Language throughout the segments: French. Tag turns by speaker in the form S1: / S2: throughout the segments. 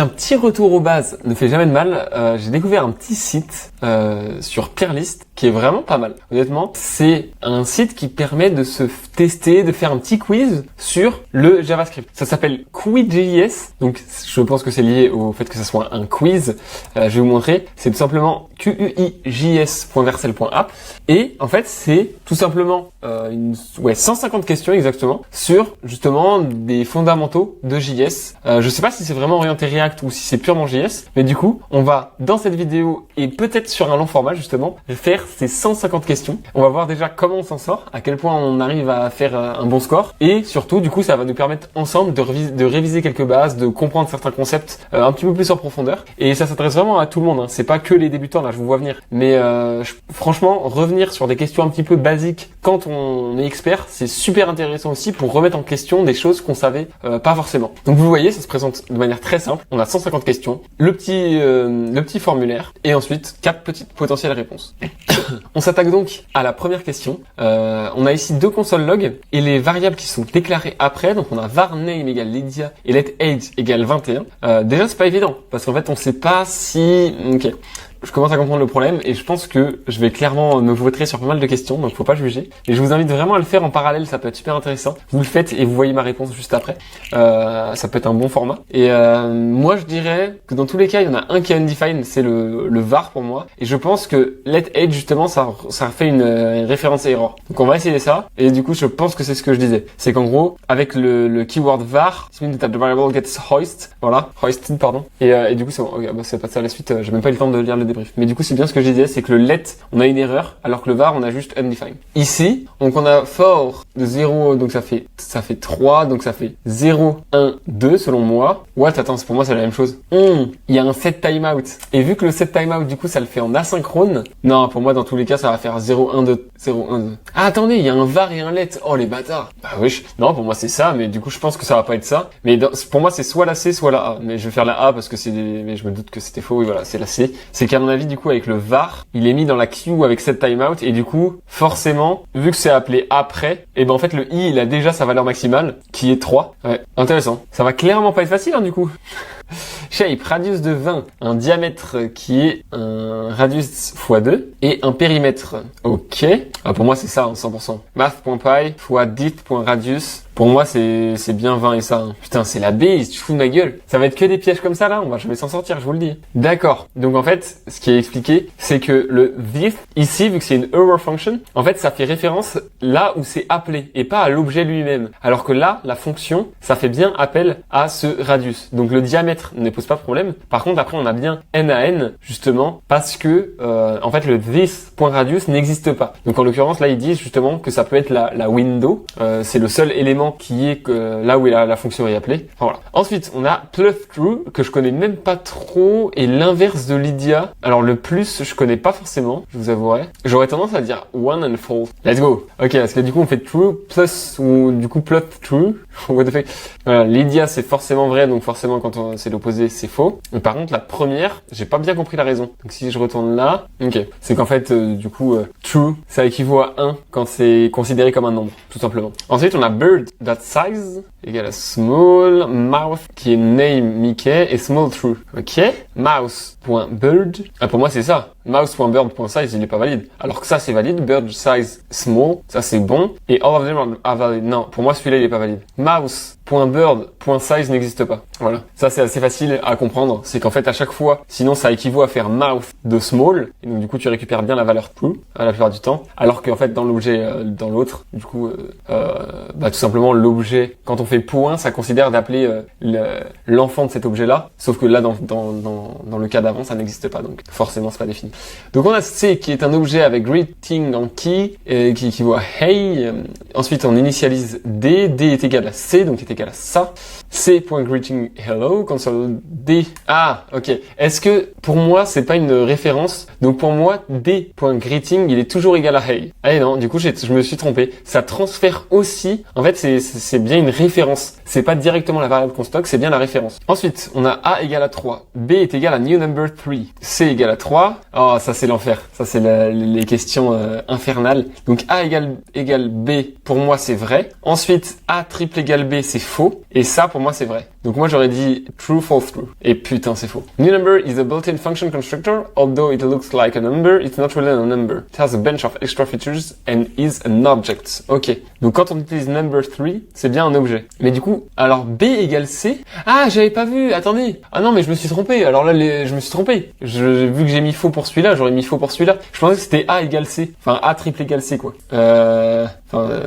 S1: Un petit retour aux bases ne fait jamais de mal. J'ai découvert un petit site sur Peerlist qui est vraiment pas mal. Honnêtement, c'est un site qui permet de se tester, de faire un petit quiz sur le JavaScript. Ça s'appelle Quizjs. Donc, je pense que c'est lié au fait que ça soit un quiz. Je vais vous montrer. C'est tout simplement quijs.vercel.app. Et en fait, c'est tout simplement 150 questions exactement sur justement des fondamentaux de JS. Je sais pas si c'est vraiment orienté React ou si c'est purement JS, mais du coup, on va dans cette vidéo et peut-être sur un long format justement faire ces 150 questions. On va voir déjà comment on s'en sort, à quel point on arrive à faire un bon score, et surtout du coup ça va nous permettre ensemble de réviser quelques bases, de comprendre certains concepts un petit peu plus en profondeur. Et ça s'adresse vraiment à tout le monde, hein. C'est pas que les débutants, là je vous vois venir, mais franchement revenir sur des questions un petit peu basiques quand on est expert, c'est super intéressant aussi pour remettre en question des choses qu'on savait pas forcément. Donc vous voyez, ça se présente de manière très simple. On a 150 questions, le petit formulaire et ensuite 4 petites potentielles réponses. On s'attaque donc à la première question. On a ici 2 console log et les variables qui sont déclarées après. Donc on a varname égale Lydia et letAge égale 21. Déjà c'est pas évident parce qu'en fait on sait pas si... Ok. Je commence à comprendre le problème et je pense que je vais clairement me vautrer sur pas mal de questions, donc faut pas juger. Et je vous invite vraiment à le faire en parallèle, ça peut être super intéressant. Vous le faites et vous voyez ma réponse juste après. Ça peut être un bon format. Et moi je dirais que dans tous les cas, il y en a un qui est undefined, c'est le var pour moi. Et je pense que letAge justement, ça fait une référence error. Donc on va essayer ça. Et du coup, je pense que c'est ce que je disais. C'est qu'en gros, avec le keyword var, it means that the variable gets hoisted, pardon. Et du coup, c'est bon. Okay, bah, c'est pas ça la suite. J'ai même pas eu le temps de lire le débrief. Mais du coup, c'est bien ce que je disais, c'est que le let, on a une erreur, alors que le var, on a juste undefined. Ici, donc on a for de 0, donc ça fait 3, donc ça fait 0, 1, 2 selon moi. What? Attends, pour moi, c'est la même chose. Il y a un set timeout. Et vu que le set timeout, du coup, ça le fait en asynchrone. Non, pour moi, dans tous les cas, ça va faire 0, 1, 2, 0, 1, 2. Ah, attendez, il y a un var et un let. Oh, les bâtards. Bah oui, non, pour moi, c'est ça, mais du coup, je pense que ça va pas être ça. Mais pour moi, c'est soit la C, soit la A. Mais je vais faire la A parce que mais je me doute que c'était faux. Oui, voilà, c'est la C. C'est qu'à mon avis, du coup, avec le var, il est mis dans la queue avec set timeout et du coup, forcément, vu que c'est appelé après, et ben en fait, le I, il a déjà sa valeur maximale, qui est 3. Ouais, intéressant. Ça va clairement pas être facile, hein, du coup. Shape, radius de 20, un diamètre qui est un radius x2 et un périmètre. Ok. Ah, pour moi, c'est ça, hein, 100%. Math.py fois dict.radius. Pour moi, c'est bien 20 et ça. Hein. Putain, c'est la base, tu fous de ma gueule. Ça va être que des pièges comme ça, là. On va jamais s'en sortir, je vous le dis. D'accord. Donc, en fait, ce qui est expliqué, c'est que le this, ici, vu que c'est une error function, en fait, ça fait référence là où c'est appelé et pas à l'objet lui-même. Alors que là, la fonction, ça fait bien appel à ce radius. Donc, le diamètre ne pose pas de problème. Par contre, après, on a bien n à n, justement, parce que, en fait, le this.radius n'existe pas. Donc, en l'occurrence, là, ils disent justement que ça peut être la window. C'est le seul élément qui est là où la fonction est appelée. Enfin, voilà. Ensuite, on a +true, que je connais même pas trop, et l'inverse de Lydia. Alors, le plus, je connais pas forcément, je vous avouerai. J'aurais tendance à dire one and false. Let's go. Ok, parce que du coup, on fait true plus, ou du coup, +true. What the fuck. Voilà, Lydia, c'est forcément vrai, donc forcément, quand c'est l'opposé, c'est faux. Mais par contre, la première, j'ai pas bien compris la raison. Donc, si je retourne là, ok. C'est qu'en fait, du coup, true, ça équivaut à 1 quand c'est considéré comme un nombre, tout simplement. Ensuite, on a bird. That size égale à small mouth qui est name Mickey et small true. Ok. Mouse.bird. Ah, pour moi, c'est ça. Mouse.bird.size, il est pas valide. Alors que ça, c'est valide. Bird size small. Ça, c'est bon. Et all of them are valid. Non. Pour moi, celui-là, il est pas valide. Mouse.bird.size n'existe pas. Voilà. Ça, c'est assez facile à comprendre. C'est qu'en fait, à chaque fois, sinon, ça équivaut à faire mouth de small. Et donc, du coup, tu récupères bien la valeur true, à la plupart du temps. Alors qu'en fait, dans l'objet, dans l'autre, du coup, tout simplement, l'objet, quand on fait point, ça considère d'appeler l'enfant de cet objet-là. Sauf que là, dans le cas d'avant, ça n'existe pas. Donc, forcément, c'est pas défini. Donc, on a C qui est un objet avec greeting en key, qui équivaut à hey. Ensuite, on initialise D. D est égal à C, donc est égal à ça. C.greeting hello, console D. Ah, ok. Est-ce que pour moi, c'est pas une référence. Donc pour moi, d.greeting, il est toujours égal à hey. Ah et non, du coup, je me suis trompé. Ça transfère aussi. En fait, c'est bien une référence. C'est pas directement la variable qu'on stocke, c'est bien la référence. Ensuite, on a a égale à 3. B est égal à new number 3. C égale à 3. Oh, ça c'est l'enfer. Ça c'est les questions infernales. Donc a égale B, pour moi c'est vrai. Ensuite, a triple égale B, c'est faux. Et ça, pour moi, c'est vrai. Donc moi, j'aurais dit true, false, true. Et putain, c'est faux. New number is a built-in function constructor. Although it looks like a number, it's not really a number. It has a bunch of extra features and is an object. Ok. Donc quand on utilise number 3, c'est bien un objet. Mais du coup, alors B égale C. Ah, j'avais pas vu. Attendez. Ah non, mais je me suis trompé. Alors là, je me suis trompé. Vu que j'ai mis faux pour celui-là, j'aurais mis faux pour celui-là. Je pensais que c'était A égale C. Enfin, A triple égale C, quoi.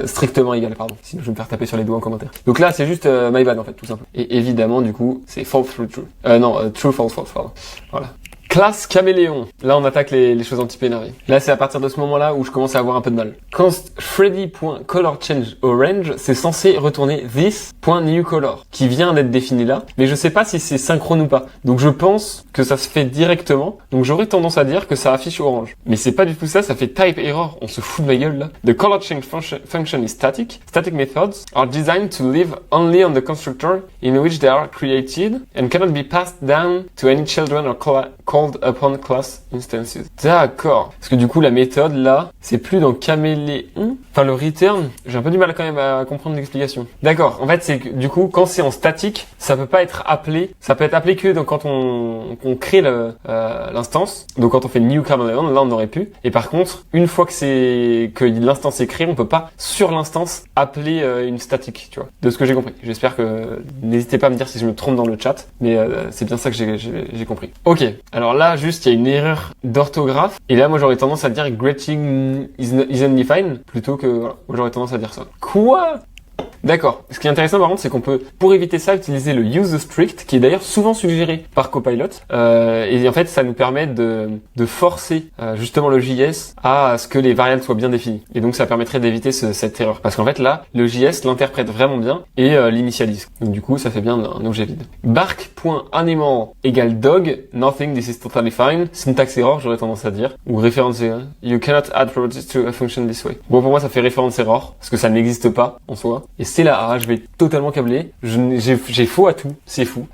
S1: Strictement égal, pardon. Sinon, je vais me faire taper sur les doigts en commentaire. Donc là, c'est juste my bad, en fait, tout simplement. Et évidemment, du coup, c'est false, true, true. True, false, false, pardon. Voilà. Classe caméléon. Là, on attaque les choses un petit peu énervées. Là, c'est à partir de ce moment-là où je commence à avoir un peu de mal. Quand Freddy.colorChangeOrange, c'est censé retourner this.newColor, qui vient d'être défini là, mais je sais pas si c'est synchrone ou pas. Donc, je pense que ça se fait directement. Donc, j'aurais tendance à dire que ça affiche orange. Mais c'est pas du tout ça, ça fait type error. On se fout de ma gueule, là. The color change function is static. Static methods are designed to live only on the constructor in which they are created and cannot be passed down to any children or called upon class instances. D'accord. Parce que du coup, la méthode, là, c'est plus dans caméléon. Enfin, le return, j'ai un peu du mal quand même à comprendre l'explication. D'accord. En fait, c'est que, du coup, quand c'est en statique, ça peut pas être appelé. Ça peut être appelé que quand on crée l'instance. Donc, quand on fait new caméléon, là, on aurait pu. Et par contre, une fois que l'instance est créée, on peut pas, sur l'instance, appeler une statique, tu vois. De ce que j'ai compris. J'espère que, n'hésitez pas à me dire si je me trompe dans le chat. Mais, c'est bien ça que j'ai compris. Ok. Alors là, juste, il y a une erreur d'orthographe. Et là, moi, j'aurais tendance à dire greeting is undefined plutôt que, voilà. Moi, j'aurais tendance à dire ça. Quoi? D'accord. Ce qui est intéressant par contre, c'est qu'on peut, pour éviter ça, utiliser le use strict, qui est d'ailleurs souvent suggéré par Copilot. Et en fait, ça nous permet de forcer justement le JS à ce que les variables soient bien définies. Et donc, ça permettrait d'éviter cette erreur. Parce qu'en fait, là, le JS l'interprète vraiment bien et l'initialise. Donc du coup, ça fait bien un objet vide. Bark.animal égale dog, nothing, this is totally fine. Syntax error, j'aurais tendance à dire. Ou référence error. You cannot add properties to a function this way. Bon, pour moi, ça fait référence error, parce que ça n'existe pas en soi. Et c'est la A, je vais totalement câbler. J'ai faux à tout, c'est fou.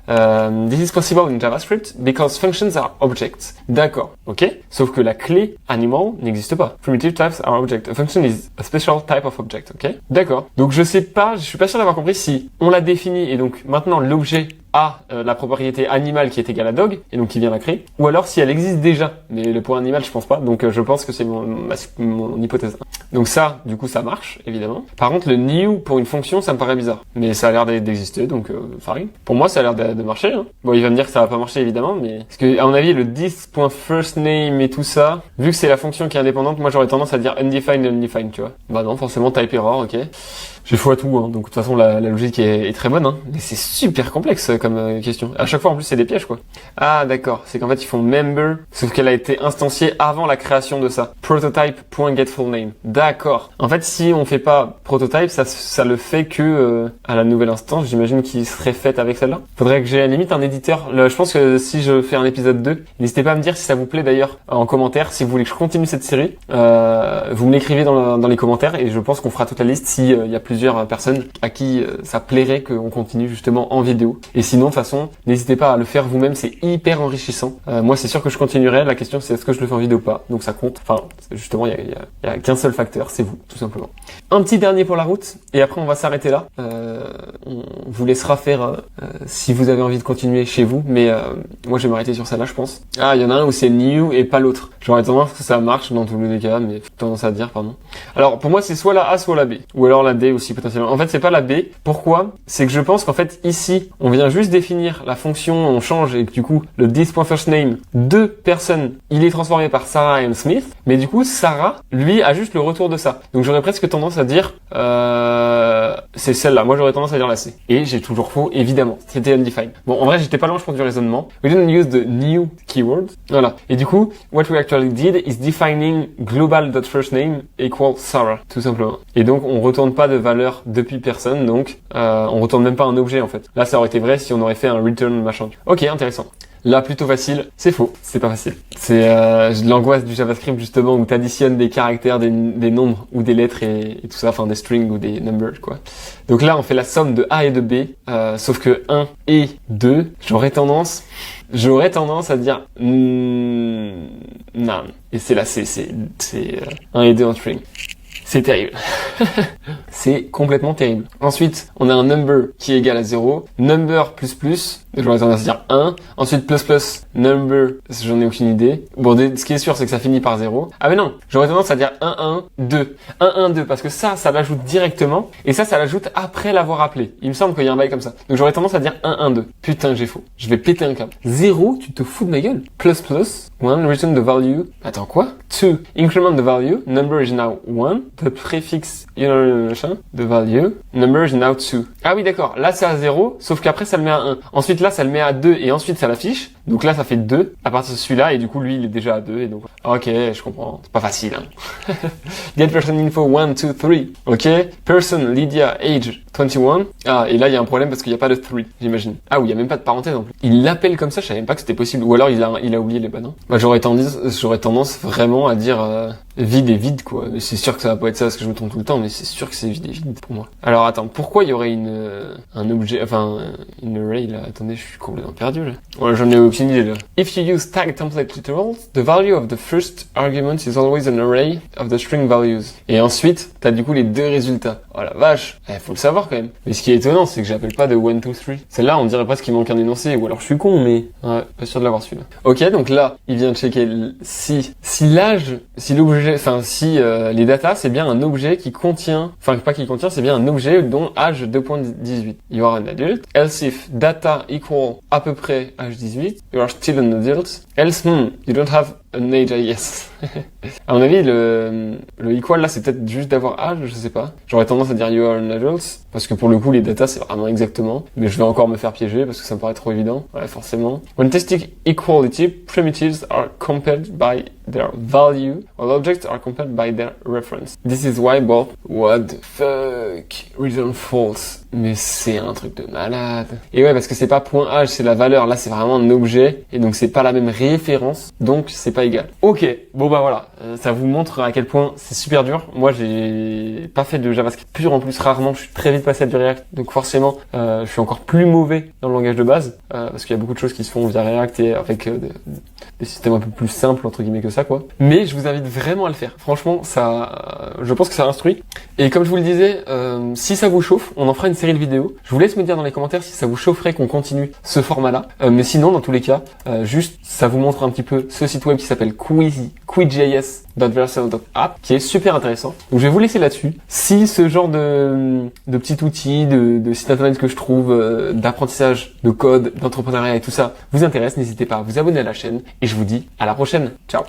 S1: This is possible in JavaScript because functions are objects. D'accord, ok. Sauf que la clé animal n'existe pas. Primitive types are objects. A function is a special type of object, ok. D'accord. Donc je suis pas sûr d'avoir compris si on l'a défini et donc maintenant l'objet a la propriété animale qui est égale à dog et donc qui vient la créer, ou alors si elle existe déjà, mais le point animal je pense pas, donc je pense que c'est mon hypothèse. Donc ça, du coup ça marche évidemment. Par contre le new pour une fonction ça me paraît bizarre, mais ça a l'air d'exister donc fine. Pour moi ça a l'air de marcher. Hein. Bon il va me dire que ça va pas marcher évidemment, mais parce que à mon avis le this.firstName et tout ça, vu que c'est la fonction qui est indépendante, moi j'aurais tendance à dire undefined, tu vois. Bah non forcément type error, ok. J'ai faux à tout, hein. Donc de toute façon la logique est très bonne, hein. Mais c'est super complexe comme question. À chaque fois en plus c'est des pièges quoi. Ah d'accord, c'est qu'en fait ils font member, sauf qu'elle a été instanciée avant la création de ça. Prototype.getFullName. D'accord. En fait si on fait pas prototype, ça le fait que à la nouvelle instance, j'imagine qu'il serait fait avec celle-là. Faudrait que j'ai à la limite un éditeur. Je pense que si je fais un épisode 2, n'hésitez pas à me dire si ça vous plaît d'ailleurs en commentaire, si vous voulez que je continue cette série. Vous me l'écrivez dans les commentaires et je pense qu'on fera toute la liste si y a plusieurs personnes à qui ça plairait qu'on continue justement en vidéo. Et sinon, de toute façon, n'hésitez pas à le faire vous-même, c'est hyper enrichissant. Moi, c'est sûr que je continuerai. La question, c'est est-ce que je le fais en vidéo ou pas. Donc ça compte. Enfin, justement, il y a qu'un seul facteur, c'est vous, tout simplement. Un petit dernier pour la route, et après on va s'arrêter là. On vous laissera faire si vous avez envie de continuer chez vous, mais moi je vais m'arrêter sur ça là, je pense. Ah, il y en a un où c'est new et pas l'autre. J'aurais tendance que ça marche dans tous les cas, mais tendance à dire, pardon. Alors pour moi, c'est soit la A, soit la B, ou alors la D aussi potentiellement. En fait, c'est pas la B. Pourquoi? C'est que je pense qu'en fait ici, on vient juste définir la fonction, on change et que du coup le this.firstName de personne, il est transformé par Sarah M. Smith, mais du coup Sarah, lui, a juste le retour de ça. Donc j'aurais presque tendance à dire c'est celle-là. Moi j'aurais tendance à dire la C. Et j'ai toujours faux, évidemment. C'était undefined. Bon, en vrai j'étais pas loin je pense du raisonnement. We didn't use the new keyword. Voilà. Et du coup, what we actually did is defining global.firstName equals Sarah, tout simplement. Et donc on retourne pas de valeur depuis personne, donc on retourne même pas un objet en fait. Là, ça aurait été vrai si on aurait fait un return machin. Ok, intéressant. Là, plutôt facile, c'est faux, c'est pas facile. C'est l'angoisse du JavaScript justement où t'additionnes des caractères, des nombres ou des lettres et tout ça, enfin des strings ou des numbers quoi. Donc là, on fait la somme de A et de B, sauf que 1 et 2, j'aurais tendance à dire non. Et c'est là, c'est 1 et 2 en string. C'est terrible. C'est complètement terrible. Ensuite, on a un number qui est égal à 0. Number plus, j'aurais tendance à dire 1. Ensuite, plus, number, j'en ai aucune idée. Bon, ce qui est sûr, c'est que ça finit par 0. Ah mais non, j'aurais tendance à dire 1, 1, 2. 1, 1, 2, parce que ça l'ajoute directement. Et ça l'ajoute après l'avoir appelé. Il me semble qu'il y a un bail comme ça. Donc j'aurais tendance à dire 1, 1, 2. Putain, j'ai faux. Je vais péter un câble. 0, tu te fous de ma gueule. Plus, 1, return the value. Attends, quoi? 2, increment the value. Number is now 1. The prefix, the value. Number is now 2. Ah oui, d'accord. Là, c'est à 0, sauf qu'après, ça le met à 1. Ensuite, là, ça le met à 2 et ensuite, ça l'affiche. Donc là, ça fait 2 à partir de celui-là et du coup, lui, il est déjà à 2 et donc, ok, je comprends. C'est pas facile, hein. Get person info 1, 2, 3. Ok. Person, Lydia, age 21. Ah, et là, il y a un problème parce qu'il n'y a pas de 3, j'imagine. Ah oui, il y a même pas de parenthèse non plus. Il l'appelle comme ça, je savais même pas que c'était possible. Ou alors, il a oublié les banans. Moi, j'aurais tendance vraiment à dire, vide et vide, quoi. Mais c'est sûr que ça va pas être ça parce que je me trompe tout le temps, mais c'est sûr que c'est vide et vide pour moi. Alors, attends, pourquoi il y aurait un objet, enfin, une array, là? Attendez, je suis complètement perdu, là. Ouais, j'en ai aucune idée, là. If you use tag template literals, the value of the first argument is always an array of the string values. Et ensuite, t'as du coup les deux résultats. Oh la vache. Faut le savoir quand même. Mais ce qui est étonnant, c'est que j'appelle pas de 1, 2, 3. Celle-là, on dirait presque qu'il manque un énoncé, ou alors je suis con, mais, ouais, pas sûr de l'avoir celui-là. Ok, donc là, il vient de checker si l'âge, si l'objet, enfin, si les datas, c'est bien un objet qui contient, enfin, pas qui contient, c'est bien un objet dont âge 2.18. You are an adult. Else if data equal à peu près âge 18, you are still an adult. Else, you don't have an age, I guess. À mon avis, le equal, là, c'est peut-être juste d'avoir âge, je sais pas. J'aurais tendance à dire you are an adult, parce que pour le coup, les datas, c'est vraiment exactement. Mais je vais encore me faire piéger, parce que ça me paraît trop évident. Ouais, forcément. When testing equality, primitives are compared by their value, while objects are compared by their reference. This is why both, what the fuck, return false. Mais c'est un truc de malade. Et ouais, parce que c'est pas point âge, c'est la valeur. Là, c'est vraiment un objet, et donc c'est pas la même référence, donc c'est pas égal. Ok, bon bah voilà, ça vous montre à quel point c'est super dur. Moi, j'ai pas fait de JavaScript pur en plus, rarement. Je suis très vite passé à du React, donc forcément, je suis encore plus mauvais dans le langage de base, parce qu'il y a beaucoup de choses qui se font via React et avec des systèmes un peu plus simples entre guillemets que ça, quoi. Mais je vous invite vraiment à le faire. Franchement, ça, je pense que ça instruit. Et comme je vous le disais, si ça vous chauffe, on en fera une série de vidéos. Je vous laisse me dire dans les commentaires si ça vous chaufferait qu'on continue ce format-là. Mais sinon, dans tous les cas, juste, ça vous montre un petit peu ce site web qui s'appelle quizjs.vercel.app, qui est super intéressant. Donc je vais vous laisser là-dessus. Si ce genre de petit outil, de site internet que je trouve, d'apprentissage, de code, d'entrepreneuriat et tout ça vous intéresse, n'hésitez pas à vous abonner à la chaîne. Et je vous dis à la prochaine. Ciao.